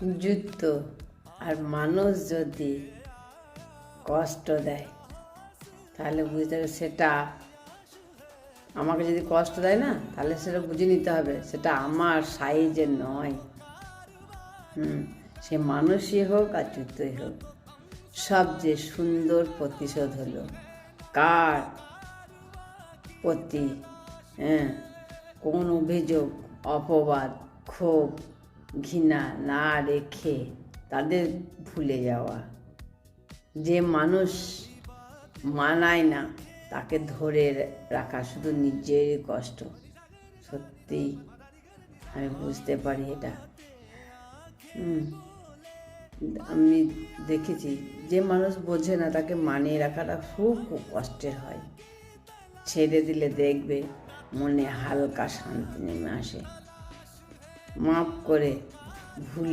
যুদ্ধ আর মানুষ যদি কষ্ট দেয় তাহলে বুঝতে হবে সেটা আমাকে যদি কষ্ট দেয় না তাহলে সেটা বুঝে নিতে হবে সেটা আমার সাইজের নয়। সে মানুষই হোক আর যুদ্ধই হোক, সবচেয়ে সুন্দর প্রতিশোধ হলো কার প্রতি কোন অভিযোগ, অপবাদ, ক্ষোভ, ঘৃণা না রেখে তাদের ভুলে যাওয়া। যে মানুষ মানায় না তাকে ধরে রাখা শুধু নিজেরই কষ্ট। সত্যি আমি বুঝতে পারি এটা। আমি দেখেছি যে মানুষ বোঝে না তাকে মানিয়ে রাখাটা খুব কষ্টের হয়। ছেড়ে দিলে দেখবে মনে হালকা শান্তি নেমে আসে। মাফ করে ভুলে